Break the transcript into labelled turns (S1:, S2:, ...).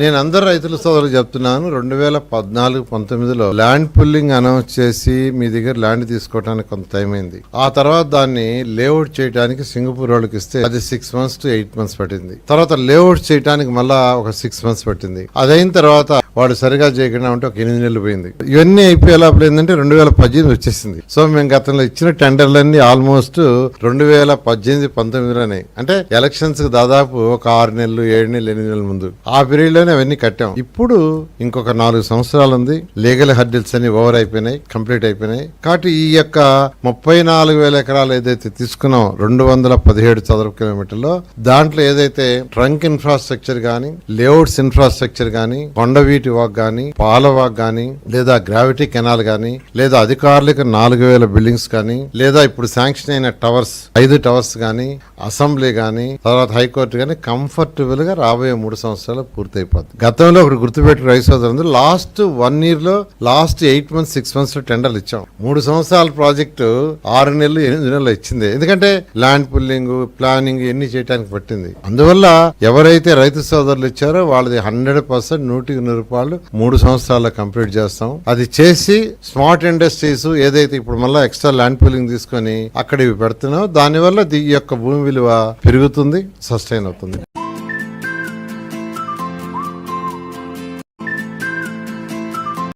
S1: నేను అందరు రైతుల సోదరులు చెప్తున్నాను, 2014-19లో ల్యాండ్ పుల్లింగ్ అనౌన్స్ చేసి మీ దగ్గర ల్యాండ్ తీసుకోవడానికి కొంత టైం అయింది. ఆ తర్వాత దాన్ని లేఅవుట్ చేయడానికి సింగపూర్ వాళ్ళకి ఇస్తే అది 6 months to 8 months పట్టింది. తర్వాత లేఅవుట్ చేయడానికి మళ్ళా ఒక 6 months పట్టింది. అదైన తర్వాత వాడు సరిగా చేయకుండా ఉంటే ఒక 8 నెలలు పోయింది. ఇవన్నీ అయిపోయే లోపల ఏంటంటే 2018 వచ్చేసింది. సో మేము గతంలో ఇచ్చిన టెండర్లన్నీ ఆల్మోస్ట్ 2018-19లోనే, అంటే ఎలక్షన్స్ కి దాదాపు ఒక 6 నెలలు 7 నెలలు 8 నెలల ముందు ఆ పీరియడ్ లోనే అవన్నీ కట్టాం. ఇప్పుడు ఇంకొక 4 సంవత్సరాలు ఉంది. లీగల్ హర్డిల్స్ అన్ని ఓవర్ అయిపోయినాయి, కంప్లీట్ అయిపోయినాయి. కాబట్టి ఈ యొక్క 34,000 ఎకరాలు ఏదైతే తీసుకున్నాం 217 చదరపు కిలోమీటర్లో, దాంట్లో ఏదైతే ట్రంక్ ఇన్ఫ్రాస్ట్రక్చర్ గానీ, లేఅవుట్స్ ఇన్ఫ్రాస్ట్రక్చర్ గానీ, కొండవీటి వాక్ గానీ, పాల వాక్ గానీ, లేదా గ్రావిటీ కెనాల్ గానీ, లేదా అధికారులకు 4,000 బిల్డింగ్స్ కానీ, లేదా ఇప్పుడు శాంక్షన్ అయిన టవర్స్ 5 టవర్స్ గానీ, అసెంబ్లీ గానీ, తర్వాత హైకోర్టు గానీ కంఫర్టబుల్ గా రాబోయే 3 సంవత్సరాలు పూర్తయిపోతుంది. గతంలో ఒకటి గుర్తుపెట్టి రైతు సోదరులు, లాస్ట్ 1 year లో లాస్ట్ 8 months 6 months లో టెండర్లు ఇచ్చాం. 3 సంవత్సరాల ప్రాజెక్టు 6 నెలలు 8 నెలలు ఇచ్చింది. ఎందుకంటే ల్యాండ్ పుల్లింగ్, ప్లానింగ్ ఎన్ని చేయడానికి పట్టింది. అందువల్ల ఎవరైతే రైతు సోదరులు ఇచ్చారో వాళ్ళది 100% 100% 3 సంవత్సరాల్లో కంప్లీట్ చేస్తాం. అది చేసి స్మార్ట్ ఇండస్ట్రీస్ ఏదైతే ఇప్పుడు మళ్ళీ ఎక్స్ట్రా ల్యాండ్ పూలింగ్ తీసుకొని అక్కడ ఇవి పెడుతున్నాం, దానివల్ల ఈ యొక్క భూమి విలువ పెరుగుతుంది, సస్టైన్ అవుతుంది.